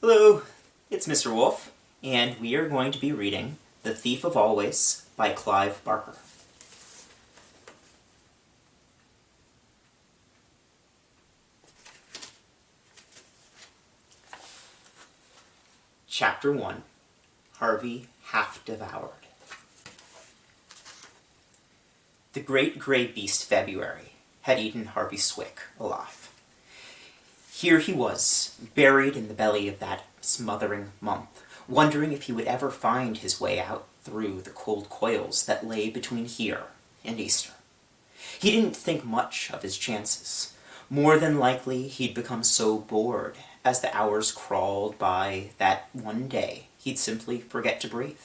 Hello, it's Mr. Wolf, and we are going to be reading The Thief of Always by Clive Barker. Chapter 1, Harvey Half Devoured. The great grey beast February had eaten Harvey Swick alive. Here he was, buried in the belly of that smothering month, wondering if he would ever find his way out through the cold coils that lay between here and Easter. He didn't think much of his chances. More than likely he'd become so bored as the hours crawled by that one day he'd simply forget to breathe.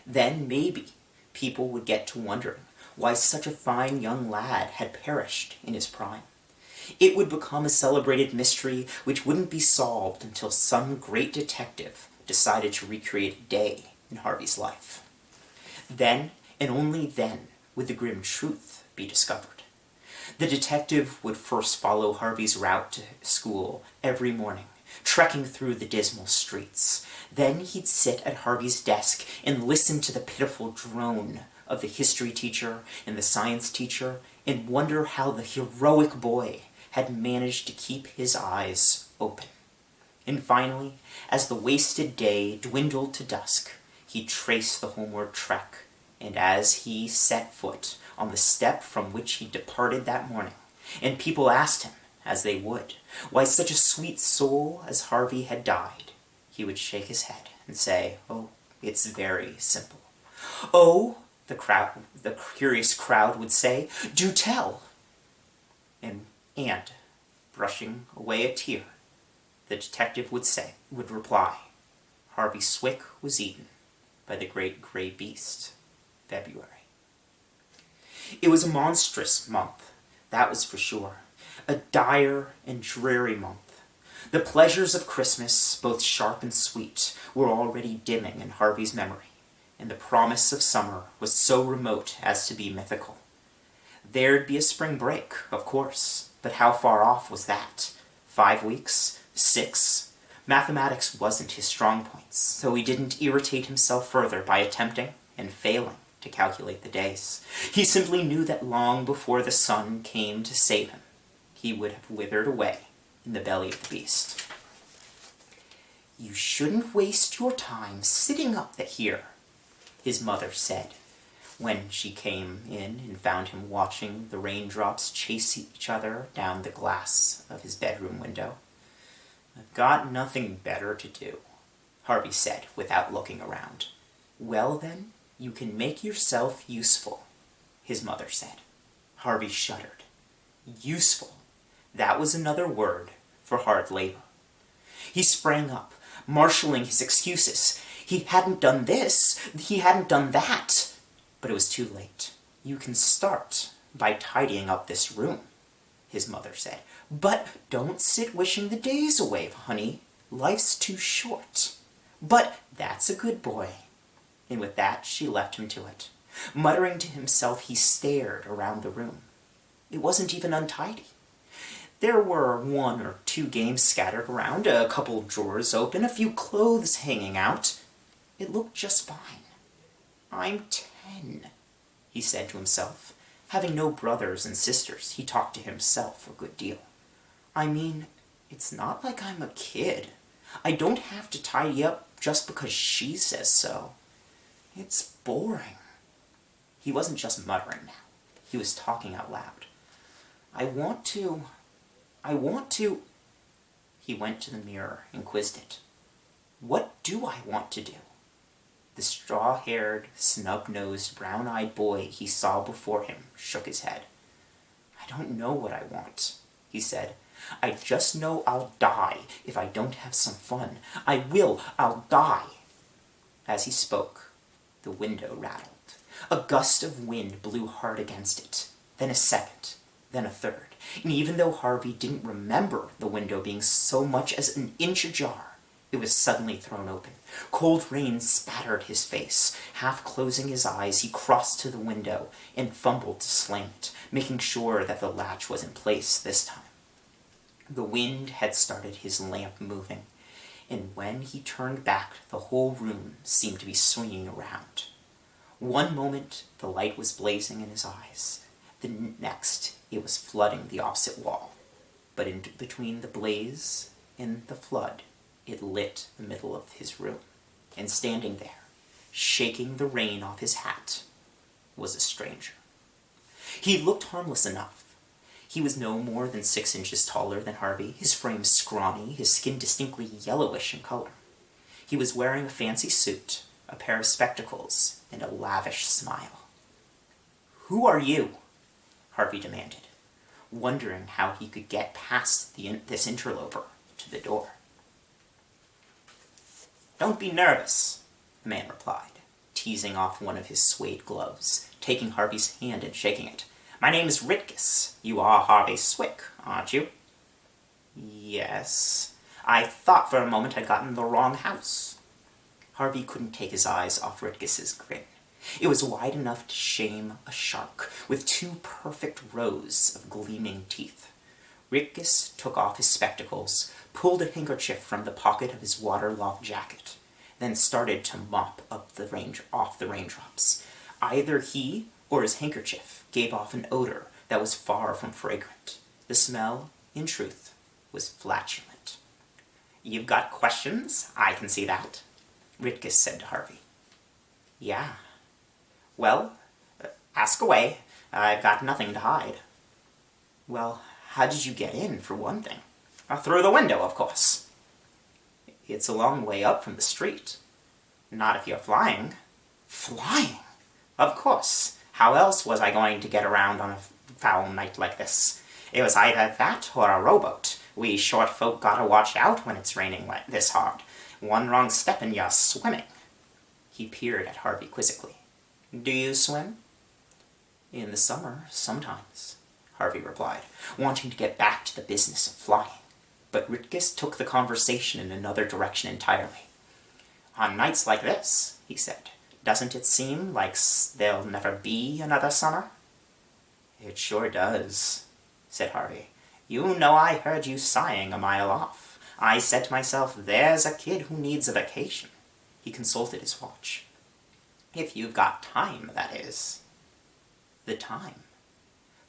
Then maybe people would get to wondering why such a fine young lad had perished in his prime. It would become a celebrated mystery which wouldn't be solved until some great detective decided to recreate a day in Harvey's life. Then, and only then, would the grim truth be discovered. The detective would first follow Harvey's route to school every morning, trekking through the dismal streets. Then he'd sit at Harvey's desk and listen to the pitiful drone of the history teacher and the science teacher and wonder how the heroic boy had managed to keep his eyes open. And finally, as the wasted day dwindled to dusk, he traced the homeward trek, and as he set foot on the step from which he departed that morning, and people asked him, as they would, why such a sweet soul as Harvey had died, he would shake his head and say, "Oh, it's very simple." "Oh," the curious crowd would say, "do tell." And, brushing away a tear, the detective would reply, Harvey Swick was eaten by the great grey beast, February. It was a monstrous month, that was for sure. A dire and dreary month. The pleasures of Christmas, both sharp and sweet, were already dimming in Harvey's memory, and the promise of summer was so remote as to be mythical. There'd be a spring break, of course, but how far off was that? 5 weeks? 6? Mathematics wasn't his strong point, so he didn't irritate himself further by attempting and failing to calculate the days. He simply knew that long before the sun came to save him, he would have withered away in the belly of the beast. "You shouldn't waste your time sitting up here," his mother said, when she came in and found him watching the raindrops chase each other down the glass of his bedroom window. "I've got nothing better to do," Harvey said without looking around. "Well then, you can make yourself useful," his mother said. Harvey shuddered. Useful. That was another word for hard labor. He sprang up, marshalling his excuses. He hadn't done this, he hadn't done that. But it was too late. "You can start by tidying up this room," his mother said. "But don't sit wishing the days away, honey. Life's too short." "But that's a good boy." And with that, she left him to it. Muttering to himself, he stared around the room. It wasn't even untidy. There were 1 or 2 games scattered around, a couple of drawers open, a few clothes hanging out. It looked just fine. "I'm 10, he said to himself. Having no brothers and sisters, he talked to himself a good deal. "I mean, it's not like I'm a kid. I don't have to tidy up just because she says so. It's boring." He wasn't just muttering now. He was talking out loud. I want to... He went to the mirror and quizzed it. What do I want to do? The straw-haired, snub-nosed, brown-eyed boy he saw before him shook his head. "I don't know what I want," he said. "I just know I'll die if I don't have some fun. I'll die." As he spoke, the window rattled. A gust of wind blew hard against it, then a second, then a third. And even though Harvey didn't remember the window being so much as an inch ajar, it was suddenly thrown open. Cold rain spattered his face. Half closing his eyes, he crossed to the window and fumbled to slam it, making sure that the latch was in place this time. The wind had started his lamp moving, and when he turned back, the whole room seemed to be swinging around. One moment, the light was blazing in his eyes. The next, it was flooding the opposite wall. But in between the blaze and the flood, it lit the middle of his room. And standing there, shaking the rain off his hat, was a stranger. He looked harmless enough. He was no more than 6 inches taller than Harvey, his frame scrawny, his skin distinctly yellowish in color. He was wearing a fancy suit, a pair of spectacles, and a lavish smile. "Who are you?" Harvey demanded, wondering how he could get past this interloper to the door. "Don't be nervous," the man replied, teasing off one of his suede gloves, taking Harvey's hand and shaking it. "My name is Ritkus. You are Harvey Swick, aren't you?" "Yes. I thought for a moment I'd gotten the wrong house." Harvey couldn't take his eyes off Ritkus's grin. It was wide enough to shame a shark, with 2 perfect rows of gleaming teeth. Ritkus took off his spectacles, pulled a handkerchief from the pocket of his waterlogged jacket, then started to mop up off the raindrops. Either he or his handkerchief gave off an odor that was far from fragrant. The smell, in truth, was flatulent. "You've got questions? I can see that," Ritkus said to Harvey. "Yeah." "Well, ask away. I've got nothing to hide." "Well, how did you get in, for one thing?" "Through the window, of course." "It's a long way up from the street." "Not if you're flying." "Flying?" "Of course. How else was I going to get around on a foul night like this? It was either that or a rowboat. We short folk gotta watch out when it's raining like this hard. One wrong step and you're swimming." He peered at Harvey quizzically. "Do you swim?" "In the summer, sometimes," Harvey replied, wanting to get back to the business of flying. But Ritkus took the conversation in another direction entirely. "On nights like this," he said, "doesn't it seem like there'll never be another summer?" "It sure does," said Harvey. "You know I heard you sighing a mile off. I said to myself, there's a kid who needs a vacation." He consulted his watch. "If you've got time, that is." "The time?"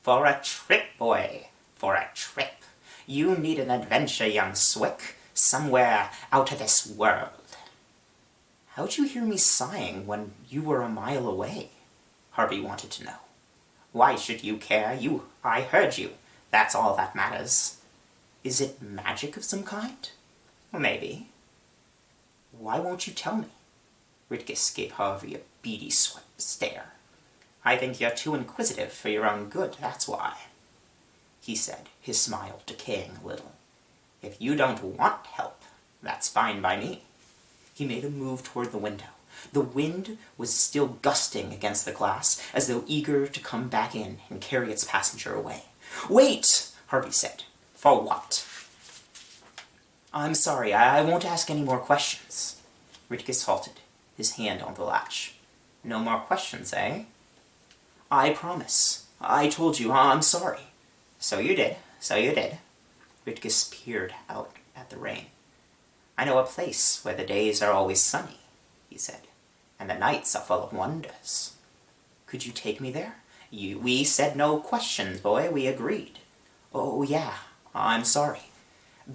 "For a trip, boy. For a trip. You need an adventure, young Swick. Somewhere out of this world." "How'd you hear me sighing when you were a mile away?" Harvey wanted to know. "Why should you care? I heard you. That's all that matters." "Is it magic of some kind?" "Maybe." "Why won't you tell me?" Ritkus gave Harvey a beady stare. "I think you're too inquisitive for your own good, that's why," he said, his smile decaying a little. "If you don't want help, that's fine by me." He made a move toward the window. The wind was still gusting against the glass, as though eager to come back in and carry its passenger away. "Wait!" Harvey said. "For what?" "I'm sorry, I won't ask any more questions." Ritkus halted, his hand on the latch. "No more questions, eh?" "I promise. I told you, I'm sorry." So you did. Ritkus peered out at the rain. "I know a place where the days are always sunny," he said, "and the nights are full of wonders." "Could you take me there?" We said no questions, boy. We agreed." "Oh, yeah. I'm sorry."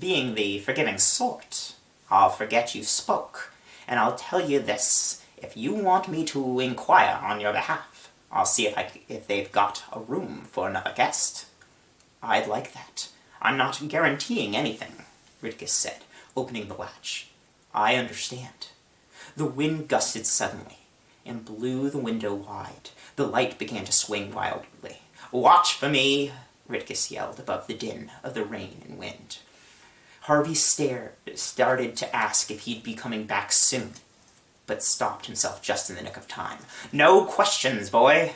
"Being the forgiving sort, I'll forget you spoke, and I'll tell you this. If you want me to inquire on your behalf, I'll see if they've got a room for another guest." "I'd like that." "I'm not guaranteeing anything," Ritkus said, opening the latch. "I understand." The wind gusted suddenly and blew the window wide. The light began to swing wildly. "Watch for me!" Ritkus yelled above the din of the rain and wind. Harvey started to ask if he'd be coming back soon, but stopped himself just in the nick of time. "No questions, boy,"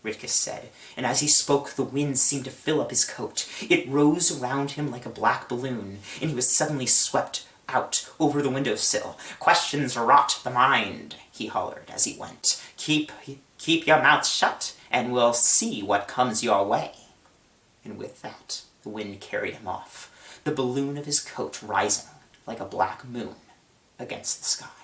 Ritkus said, and as he spoke the wind seemed to fill up his coat. It rose around him like a black balloon, and he was suddenly swept out over the windowsill. "Questions rot the mind," he hollered as he went. Keep your mouth shut, and we'll see what comes your way." And with that, the wind carried him off, the balloon of his coat rising like a black moon against the sky.